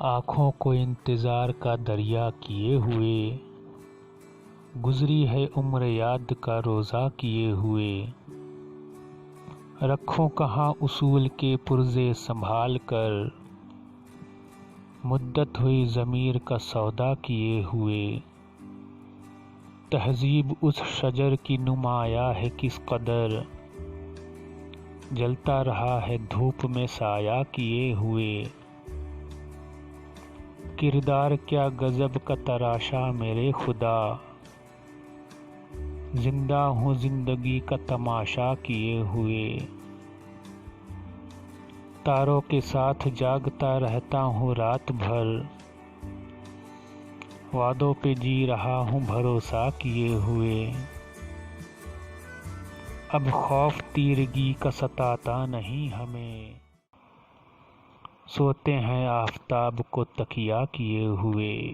آنکھوں کو انتظار کا دریا کیے ہوئے، گزری ہے عمر یاد کا روزہ کیے ہوئے۔ رکھوں کہاں اصول کے پرزے سنبھال کر، مدت ہوئی ضمیر کا سودا کیے ہوئے۔ تہذیب اس شجر کی نمایاں ہے کس قدر، جلتا رہا ہے دھوپ میں سایہ کیے ہوئے۔ کردار کیا غضب کا تراشا میرے خدا، زندہ ہوں زندگی کا تماشا کیے ہوئے۔ تاروں کے ساتھ جاگتا رہتا ہوں رات بھر، وعدوں پہ جی رہا ہوں بھروسہ کیے ہوئے۔ اب خوف تیرگی کا ستاتا نہیں ہمیں، سوتے ہیں آفتاب کو تکیہ کیے ہوئے۔